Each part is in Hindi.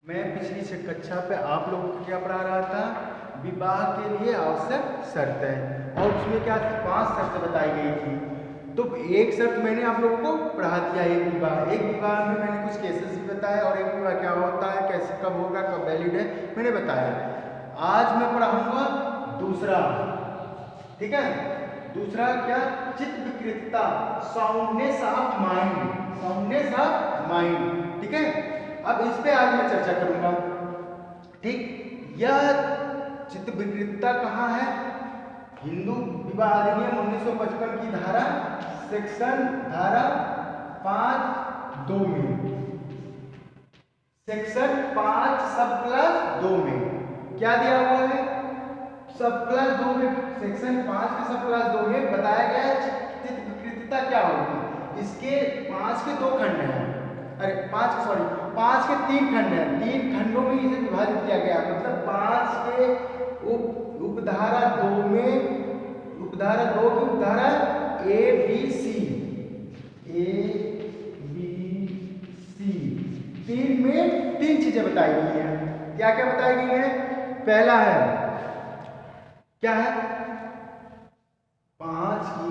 मैं पिछली कक्षा पे आप लोगों को क्या पढ़ा रहा था, विवाह के लिए आवश्यक शर्तें, और उसमें क्या 5 शर्तें बताई गई थी। तो एक शर्त मैंने आप लोगों को पढ़ा दिया, एक विवाह में मैंने कुछ केसेस भी बताया, और एक विवाह क्या होता है, कैसे, कब होगा, कब वैलिड है, मैंने बताया। आज मैं पढ़ाऊंगा दूसरा, ठीक है। दूसरा क्या, चित्त विकृतता, soundness of mind, soundness of mind, ठीक है। अब इस पे आज मैं चर्चा करूंगा, ठीक। यह चित्त विकृतता कहाँ है? हिंदू विवाह अधिनियम 1955 की धारा सेक्शन धारा 5(2) में, सेक्शन 5 सब क्लास 2 में क्या दिया हुआ है? सब क्लास 2 में, सेक्शन 5 के सब क्लास 2 में बताया गया है चित्त विकृतता क्या होगी। इसके 5 के 2 खंड हैं, अरे 5 के 3 खंड हैं। 3 खंडों में इसे विभाजित किया गया, मतलब 5 के उपधारा 2 में, उपधारा 2 की उपधारा A B C 3 में 3 चीजें बताई गई हैं। क्या क्या बताई गई हैं? पहला है, क्या है? 5 की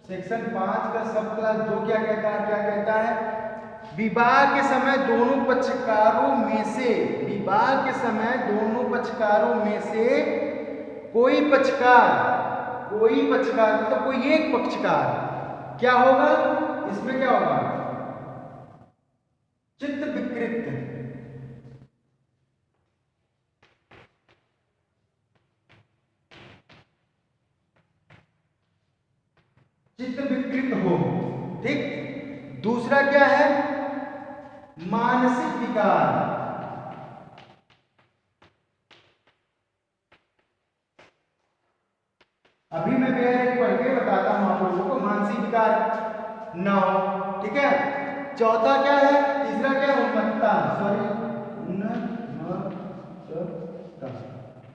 सेक्शन 5 का सब क्लास 2 क्या कहता है? क्या कहता है? विवाह के समय दोनों पक्षकारों में से, विवाह के समय दोनों पक्षकारों में से कोई पक्षकार मतलब कोई एक पक्षकार क्या होगा? इसमें क्या होगा? चित्त विकृत, चित्त विकृत हो, ठीक। दूसरा क्या है? मानसिक विकार, अभी मैं पढ़ के बताता हूं आप लोगों को, मानसिक विकार ना हो, ठीक है। चौथा क्या है? तीसरा क्या है? उन्मत्तता,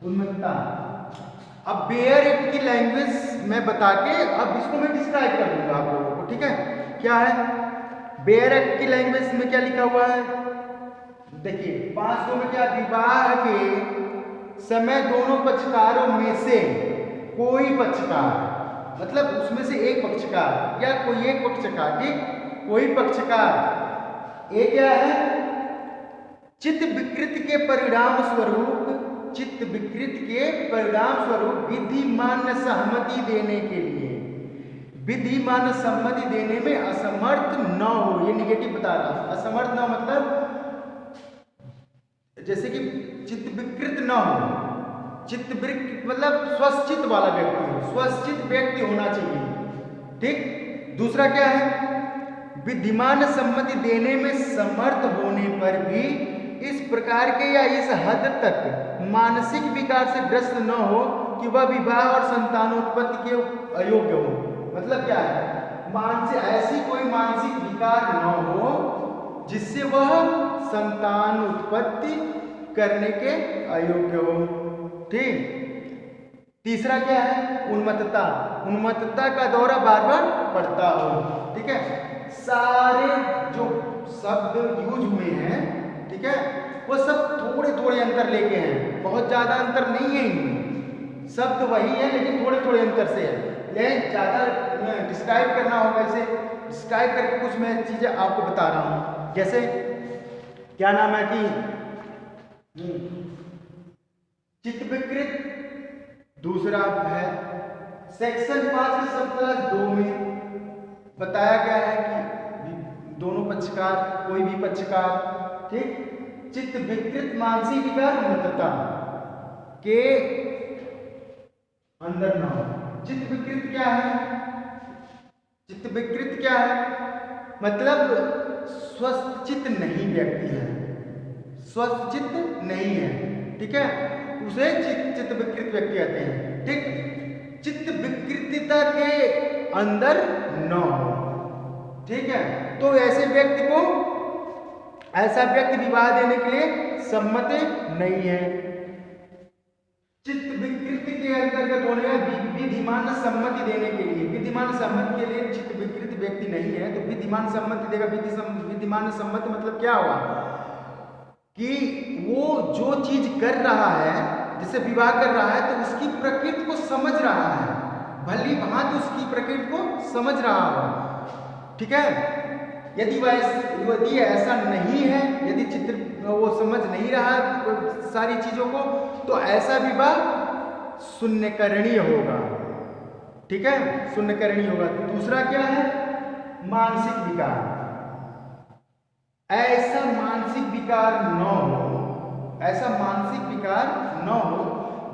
उन्मत्तता। अब बेयर एक्ट की लैंग्वेज में बता के अब इसको मैं डिस्क्राइब कर दूंगा आप लोगों को, ठीक है। क्या है बेयर एक्ट की लैंग्वेज में? क्या लिखा हुआ है देखिए, 5(2) में क्या, विवाह के समय दोनों पक्षकारों में से कोई पक्षकार, मतलब उसमें से एक पक्षकार या कोई एक पक्षकार, ठीक, कोई पक्षकार, ये क्या है? चित्त विकृत के परिणाम स्वरूप, चित्त विकृत के परिणाम स्वरूप विधिमान्य सहमति देने के लिए, विधिमान्य सम्मति देने में असमर्थ न हो, ये निगेटिव बता रहा है। असमर्थ न मतलब जैसे कि चित्त विकृत न हो, चित्त विकृत मतलब स्वस्थचित वाला व्यक्ति हो, स्वस्थचित व्यक्ति होना चाहिए, ठीक। दूसरा क्या है? विधिमान सम्मति देने में समर्थ होने पर भी इस प्रकार के या इस हद तक मानसिक विकार से ग्रस्त न हो कि वह विवाह और संतानोत्पत्ति के अयोग्य हो। मतलब क्या है? ऐसी कोई मानसिक विकार न हो जिससे वह संतान उत्पत्ति करने के अयोग्य हो, ठीक। तीसरा क्या है? उन्मत्तता, उन्मत्तता का दौरा बार बार पड़ता हो, ठीक है। सारे जो शब्द यूज हुए हैं, ठीक है, वो सब थोड़े थोड़े अंतर लेके हैं, बहुत ज्यादा अंतर नहीं है इनमें, शब्द वही है लेकिन थोड़े थोड़े अंतर से है। लेकिन ज्यादा डिस्क्राइब करना होगा, इसे डिस्क्राइब करके कुछ मैं चीजें आपको बता रहा हूं। जैसे क्या नाम है कि चित्त विकृत, दूसरा है सेक्शन 5 के सब क्लास 2 में बताया गया है कि दोनों पक्षकार, कोई भी पक्षकार, ठीक, चित्त विकृत मानसिक विकार उन्मत्तता के अंदर ना हो। चित्त विकृत क्या है? चित्त विकृत क्या है? मतलब स्वस्थचित नहीं व्यक्ति है, स्वस्थचित नहीं है, ठीक है, उसे चित्त विकृत व्यक्ति कहते हैं, ठीक। चित्त विकृतता के अंदर न हो, ठीक है। तो ऐसे व्यक्ति को, ऐसा व्यक्ति विवाह देने के लिए सम्मत नहीं है। चित्त विकृति के अंतर्गत होने विधिमान सम्मति देने के लिए, विधिमान सम्मति के लिए चित्त विकृत व्यक्ति नहीं है तो विधिमान सम्मति देगा। विधिमान सम्मति मतलब क्या हुआ? कि वो जो चीज कर रहा है, जैसे विवाह कर रहा है, तो उसकी प्रकृति को समझ रहा है, भली भांति उसकी प्रकृति को समझ रहा हो। ठीक है। यदि ऐसा नहीं है, यदि चित्र वो समझ नहीं रहा सारी चीजों को, तो ऐसा विवाह शून्यकरणीय होगा। ठीक है, शून्यकरणीय होगा। दूसरा क्या है? मानसिक विकार। ऐसा मानसिक विकार न हो, ऐसा मानसिक विकार न हो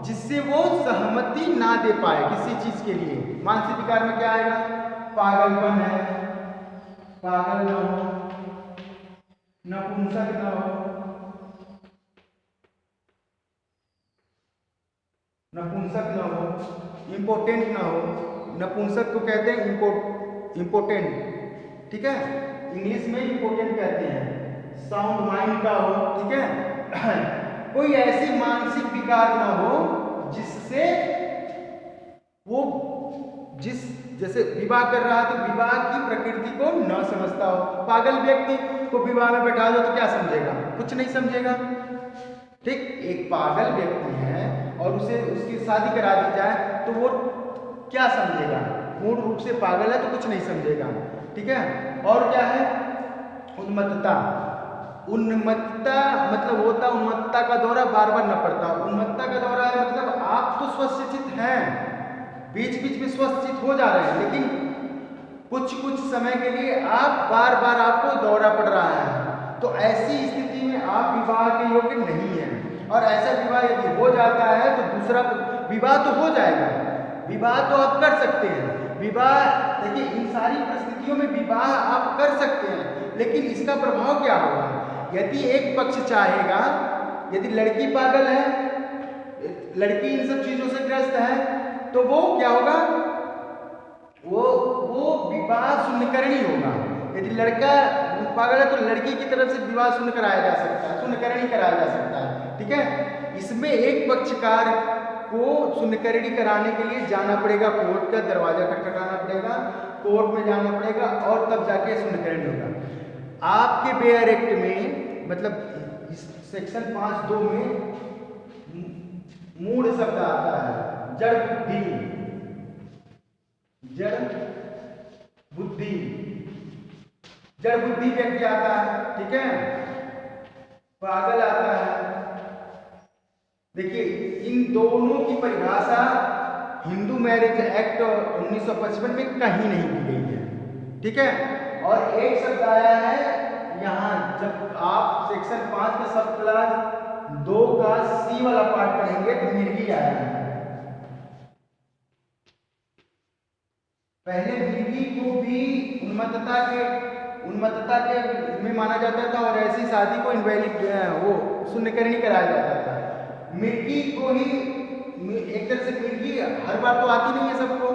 जिससे वो सहमति ना दे पाए किसी चीज के लिए। मानसिक विकार में क्या आएगा? पागलपन है, पागल न हो, नपुंसक न हो, नपुंसक न हो, इम्पोर्टेंट न हो। नपुंसक को कहते हैं इम्पोर्टेंट। ठीक है, इंग्लिश में इम्पोर्टेंट कहते हैं। साउंड माइंड का हो। ठीक है। कोई ऐसी मानसिक विकार न हो जिससे वो जैसे विवाह कर रहा है तो विवाह की प्रकृति को न समझता हो। पागल व्यक्ति को विवाह में बैठा दो तो क्या समझेगा? कुछ नहीं समझेगा। ठीक, एक पागल व्यक्ति है और उसे उसकी शादी करा दी जाए तो वो क्या समझेगा? मूल रूप से पागल है तो कुछ नहीं समझेगा। ठीक है। और क्या है? उन्मत्तता। उन्मत्तता मतलब होता उन्मत्तता का दौरा बार बार न पड़ता। उन्मत्तता का दौरा है मतलब आप तो स्वस्थचित हैं, बीच बीच में स्वस्थचित हो जा रहे हैं, लेकिन कुछ कुछ समय के लिए आप बार बार आपको दौरा पड़ रहा है। तो ऐसी स्थिति में आप विवाह के योग्य नहीं हैं। और ऐसा विवाह यदि हो जाता है तो दूसरा विवाह तो हो जाएगा, विवाह तो आप कर सकते हैं। विवाह देखिए, इन सारी परिस्थितियों में विवाह आप कर सकते हैं, लेकिन इसका प्रभाव क्या होगा? यदि एक पक्ष चाहेगा, यदि लड़की पागल है, लड़की इन सब चीजों से ग्रस्त है, तो वो क्या होगा? वो विवाह शून्यकरणीय होगा। यदि लड़का पागल है तो लड़की की तरफ से विवाह शून्य कराया जा सकता है, शून्यकरणीय कराया जा सकता है। ठीक है। इसमें एक पक्षकार को शून्यकरणीय कराने के लिए जाना पड़ेगा, कोर्ट का दरवाजा खटखटाना पड़ेगा, कोर्ट में जाना पड़ेगा और तब जाके शून्यकरणीय होगा। आपके बेयर एक्ट में मतलब सेक्शन 5(2) में मूढ़ शब्द आता है, जड़ बुद्धि, जड़ बुद्धि, जड़ बुद्धि व्यक्ति आता है। ठीक है। पागल आता है। देखिए, इन दोनों की परिभाषा हिंदू मैरिज एक्ट 1955 में कहीं नहीं दी गई है। ठीक है। और एक शब्द आया है यहाँ, जब आप सेक्शन 5 का सब क्लास 2 का सी वाला पार्ट पढ़ेंगे तो मिर्गी आया है। पहले मिर्गी को भी उन्मत्तता के में माना जाता था और ऐसी शादी को इनवैलिड वो शून्यकरणीय कराया जाता था। मिर्गी को ही एक तरह से, मिर्गी हर बार तो आती नहीं है सबको,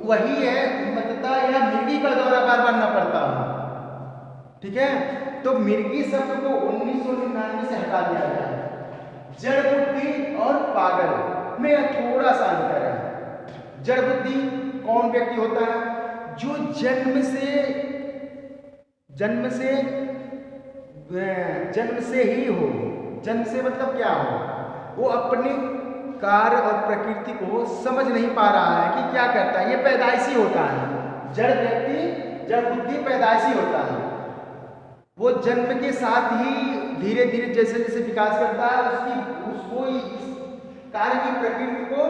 वही है उन्मत्तता या मिर्गी का दौरा बार बार न पड़ता हो। ठीक है। तो मिर्गी शब्द को 1999 से हटा दिया गया है। जड़ बुद्धि और पागल में थोड़ा सा अंतर है। जड़ बुद्धि कौन व्यक्ति होता है? जो जन्म से ही हो। जन्म से मतलब क्या हो? वो अपने कार्य और प्रकृति को समझ नहीं पा रहा है कि क्या करता है। ये पैदाइशी होता है। जड़ व्यक्ति, जड़ बुद्धि पैदाइशी होता है। वो जन्म के साथ ही धीरे धीरे जैसे जैसे विकास करता है, उसको इस कार्य की प्रकृति को,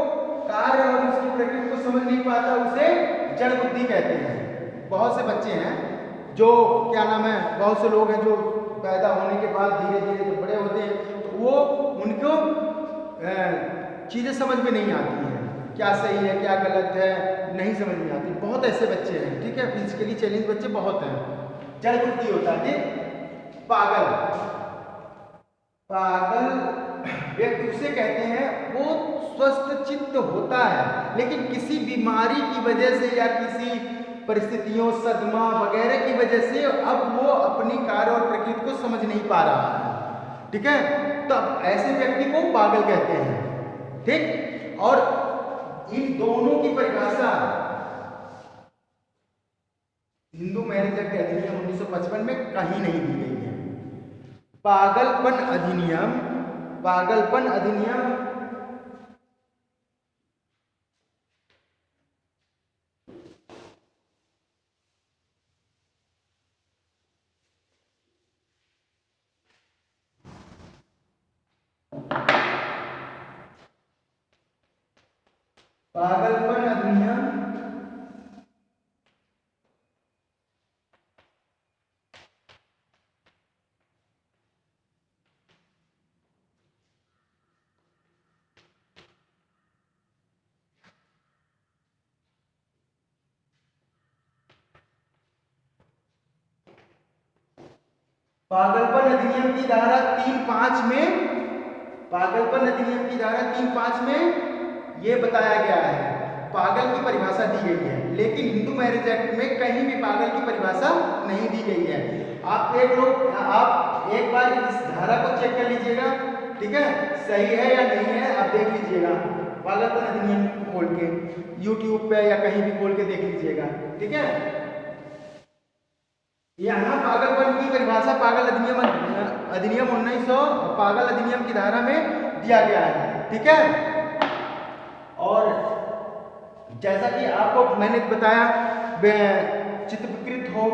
कार्य और उसकी प्रकृति को समझ नहीं पाता, उसे जड़ बुद्धि कहते हैं। बहुत से बच्चे हैं जो क्या नाम है, बहुत से लोग हैं जो पैदा होने के बाद धीरे धीरे जब बड़े होते हैं तो वो उनको चीज़ें समझ में नहीं आती हैं, क्या सही है क्या गलत है, नहीं समझ में आती। बहुत ऐसे बच्चे हैं। ठीक है। फिजिकली चैलेंज बच्चे बहुत हैं। जड़ बुद्धि होता है। पागल, पागल व्यक्ति उसे कहते हैं वो स्वस्थ चित्त होता है, लेकिन किसी बीमारी की वजह से या किसी परिस्थितियों, सदमा वगैरह की वजह से अब वो अपनी कार्य और प्रकृति को समझ नहीं पा रहा है। ठीक है। तो ऐसे व्यक्ति को पागल कहते हैं। ठीक। और इन दोनों की परिभाषा हिंदू मैरिज एक्ट अधिनियम 1955 में कहीं नहीं दी गई है। पागलपन अधिनियम, पागलपन अधिनियम पागलपन अधिनियम पागलपन अधिनियम की धारा 3(5) में, पागलपन अधिनियम की धारा 3(5) में ये बताया गया है, पागल की परिभाषा दी गई है। लेकिन हिंदू मैरिज एक्ट में कहीं भी पागल की परिभाषा नहीं दी गई है। आप एक बार इस धारा को चेक कर लीजिएगा, ठीक है, सही है या नहीं है, आप देख लीजिएगा। पागलपन अधिनियम खोल के यूट्यूब पे या कहीं भी खोल के देख लीजिएगा, ठीक है। यहाँ पागलपन की परिभाषा पागल अधिनियम 1900 पागल अधिनियम की धारा में दिया गया है, ठीक है। और जैसा कि आपको मैंने बताया, चित्त विकृत हो,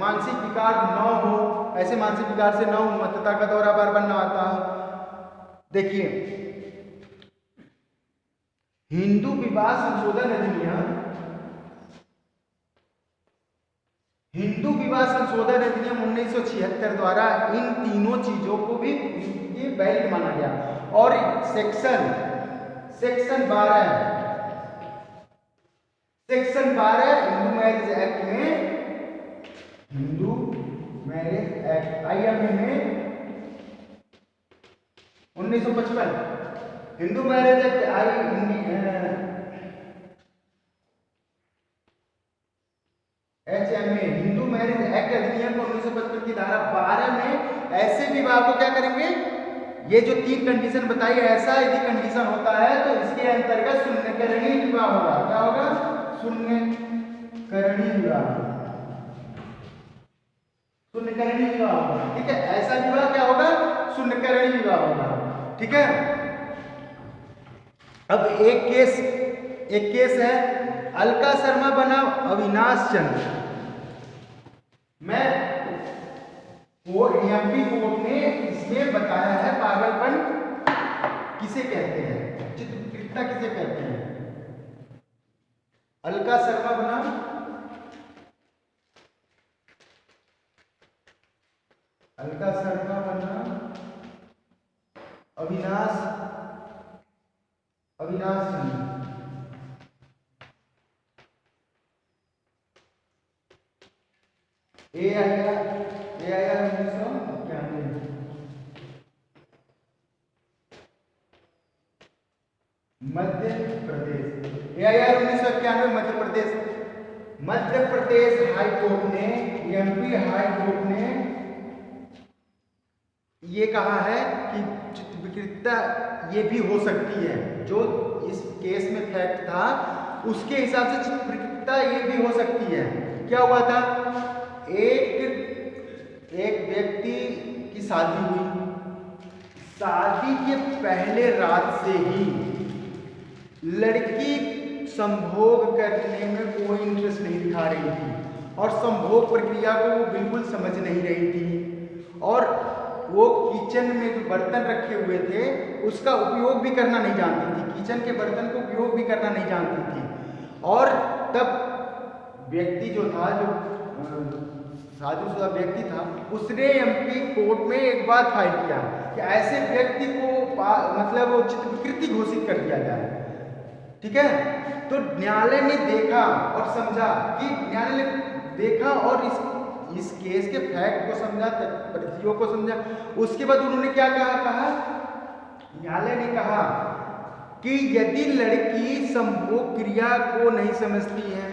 मानसिक विकार न हो, ऐसे मानसिक विकार से न हो, मतता का दौरा बार बार न आता हो। देखिए, हिंदू विवाह संशोधन अधिनियम, हिंदू विवाह संशोधन अधिनियम 1976 द्वारा इन तीनों चीजों को भी ये वैलिड माना गया। और सेक्शन 12 हिंदू मैरिज एक्ट में, हिंदू मैरिज एक्ट IMA में 1955, Hindu marriage act HMA, Hindu marriage act अधिनियम 1955 की धारा 12 में ऐसे विवाह को क्या करेंगे, ये जो 3 कंडीशन बताई, ऐसा यदि कंडीशन होता है तो इसके अंतर्गत शून्यकरणीय विवाह होगा। क्या होगा? शून्यकरणीय विवाह, शून्यकरणीय विवाह होगा, ठीक है। ऐसा विवाह क्या होगा? शून्यकरणीय विवाह होगा, ठीक है। अब एक केस है, अलका शर्मा बनाम अविनाश चंद्र। मैं MP कोर्ट ने इसमें बताया है पागलपन किसे कहते हैं, चित्त विकृतता किसे कहते हैं। अलका शर्मा बनाम अविनाश चंद्र। AIR 1991, Madhya Pradesh, AIR 1991 Madhya Pradesh. Madhya Pradesh high court ने, MP हाई कोर्ट ने ये कहा है कि चित्त विकृतता ये भी हो सकती है। जो इस केस में फैक्ट था उसके हिसाब से चित्त विकृतता ये भी हो सकती है। क्या हुआ था? एक व्यक्ति की शादी हुई, शादी के पहले रात से ही लड़की संभोग करने में कोई इंटरेस्ट नहीं दिखा रही थी और संभोग प्रक्रिया को वो बिल्कुल समझ नहीं रही थी, और वो किचन में जो बर्तन रखे हुए थे उसका उपयोग भी करना नहीं जानती थी, किचन के बर्तन को उपयोग भी करना नहीं जानती थी। और तब व्यक्ति जो था, जो शादीशुदा व्यक्ति था, उसने MP कोर्ट में एक बात फाइल किया कि ऐसे व्यक्ति को मतलब वो चित्त विकृति घोषित कर दिया जाए, ठीक है। तो न्यायालय ने देखा और समझा कि न्यायालय ने देखा और इस केस के फैक्ट को समझा, परिस्थितियों को समझा। उसके बाद उन्होंने क्या कहा? न्यायालय ने कहा कि यदि लड़की संभोग क्रिया को नहीं समझती है,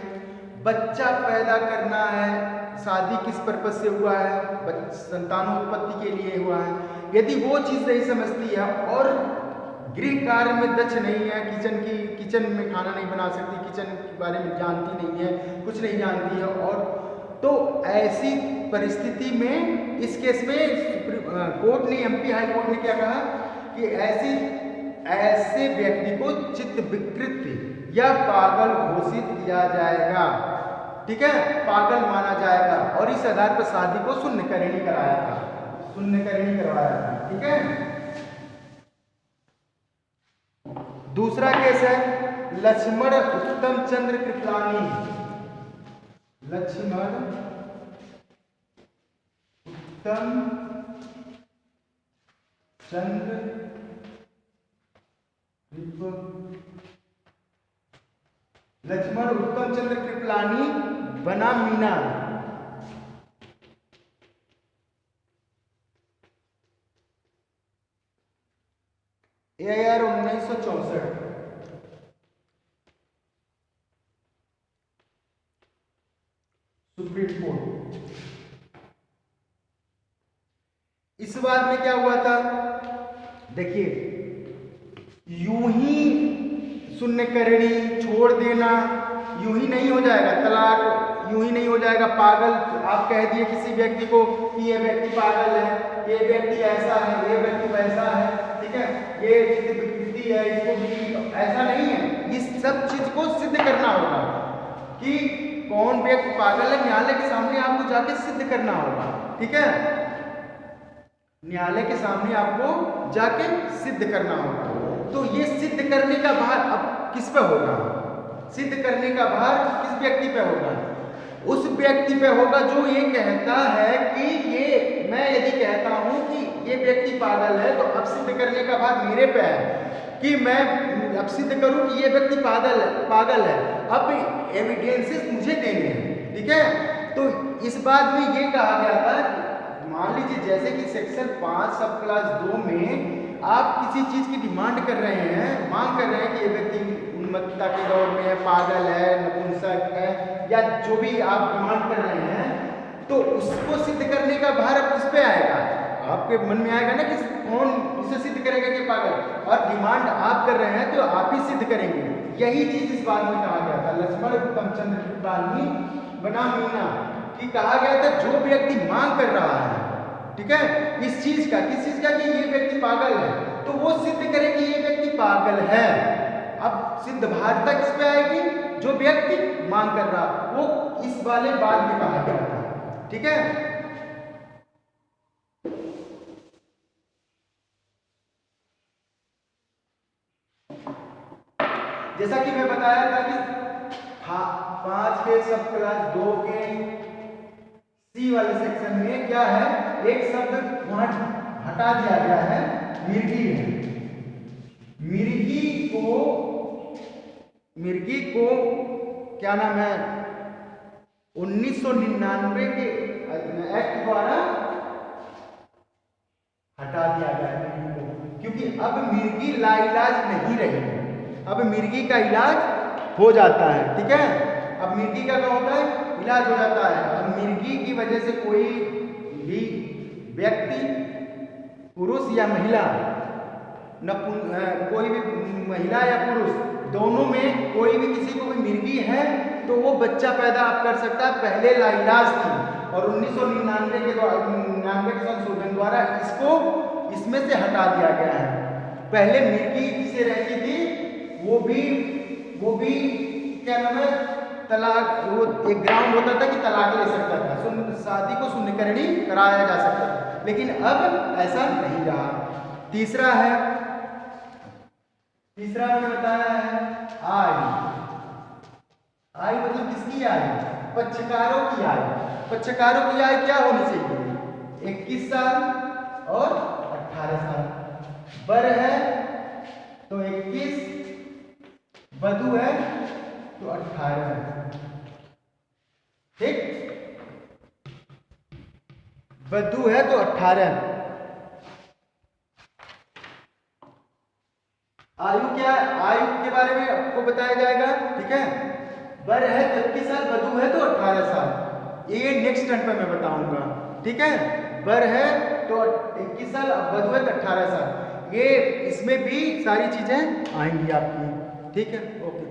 बच्चा पैदा करना है, शादी किस पर्पज से हुआ है, संतानोत्पत्ति के लिए हुआ है, यदि वो चीज़ नहीं समझती है और गृह कार्य में दक्ष नहीं है, किचन में खाना नहीं बना सकती, किचन के बारे में जानती नहीं है, कुछ नहीं जानती है, और तो ऐसी परिस्थिति में इस केस में कोर्ट ने, एमपी हाई कोर्ट ने क्या कहा कि ऐसे व्यक्ति को चित्त विकृत या पागल घोषित किया जाएगा, ठीक है, पागल माना जाएगा, और इस आधार पर शादी को शून्यकरणी कराया था, शून्यकरणी करवाया था, ठीक है। दूसरा केस है लक्ष्मण उत्तम चंद्र कृपलानी, लक्ष्मण उत्तम चंद्र कृपलानी बनाम मीना, AIR 1964, सुप्रीम कोर्ट। इस बात में क्या हुआ था, देखिए, यूं ही शून्यकरणी छोड़ देना यूं ही नहीं हो जाएगा, तलाक यूं ही नहीं हो जाएगा। पागल आप कह दिए किसी व्यक्ति को कि ये व्यक्ति पागल है, ये व्यक्ति ऐसा है, ये व्यक्ति वैसा है, ठीक है, ये चित्त विकृति है, इसको भी ऐसा नहीं है। इस सब चीज को सिद्ध करना होगा कि कौन व्यक्ति पागल है, न्यायालय के सामने आपको जाके सिद्ध करना होगा, ठीक है, न्यायालय के सामने आपको जाके सिद्ध करना होगा। तो ये सिद्ध करने का भार अब किस पे होगा, सिद्ध करने का भार किस व्यक्ति पे होगा, उस व्यक्ति पे होगा जो ये कहता है कि ये, मैं यदि कहता हूं कि ये व्यक्ति पागल है, तो अब सिद्ध करने का भार मेरे पे है कि मैं अब सिद्ध करूं कि ये व्यक्ति पागल है। अब एविडेंसेस मुझे देने हैं, ठीक है। तो इस बात में ये कहा गया था, मान लीजिए जैसे कि सेक्शन 5 सब क्लास 2 में आप किसी चीज की डिमांड कर रहे हैं, मांग कर रहे हैं कि ये व्यक्ति उन्मत्तता के दौर में है, पागल है, नपुंसक है, या जो भी आप डिमांड कर रहे हैं, तो उसको सिद्ध करने का भार अब किस पे आएगा, आपके मन में आएगा ना कि कौन इसे सिद्ध करेगा कि पागल, और डिमांड आप कर रहे हैं तो आप ही सिद्ध करेंगे। यही चीज इस बात में कहा गया था, लक्ष्मण उत्तम चंद्र कृपलानी बनाम मीना, कि कहा गया था जो व्यक्ति मांग कर रहा है, ठीक है, इस चीज का, किस चीज का, कि ये व्यक्ति पागल है, तो वो सिद्ध करे कि ये व्यक्ति पागल है। अब सिद्ध भारता किस पे आएगी, जो व्यक्ति मांग कर रहा, वो इस वाले बाद में कहा गया था, ठीक है। जैसा कि मैं बताया था कि 5 के सब क्लास 2 के सी वाले सेक्शन में क्या है, एक शब्द वहां हटा दिया गया है, मिर्गी है। मिर्गी को क्या नाम है, 1999 के एक्ट द्वारा हटा दिया गया है मिर्गी को, क्योंकि अब मिर्गी लाइलाज नहीं रही, अब मिर्गी का इलाज हो जाता है, ठीक है। अब मिर्गी का क्या होता है, इलाज हो जाता है। अब मिर्गी की वजह से कोई भी व्यक्ति, पुरुष या महिला, कोई भी महिला या पुरुष, दोनों में कोई भी किसी को भी मिर्गी है तो वो बच्चा पैदा आप कर सकता है, पहले लाइलाज थी, और 1999 के संशोधन द्वारा इसमें से हटा दिया गया है। पहले मिर्गी जिसे रहती थी वो भी क्या नाम है, तलाक, वो एक ग्राउंड होता था कि तलाक ले सकता था, शादी को शून्यकरणी कराया जा सकता था, लेकिन अब ऐसा नहीं रहा। तीसरा मैंने बताया है आय मतलब किसकी आय, पक्षकारों की आय। पक्षकारों की आय क्या होनी चाहिए, 21 साल और 18 साल। वर है तो 21, वधू है तो 18, ठीक, वधू है तो 18। आयु के बारे में आपको बताया जाएगा, ठीक है। वर है तो 21 साल, वधू है तो 18 साल, ये नेक्स्ट टर्न पे मैं बताऊंगा, ठीक है। वर है तो 21 साल, वधू है तो 18 साल, ये इसमें भी सारी चीजें आएंगी आपकी, ठीक है, ओके।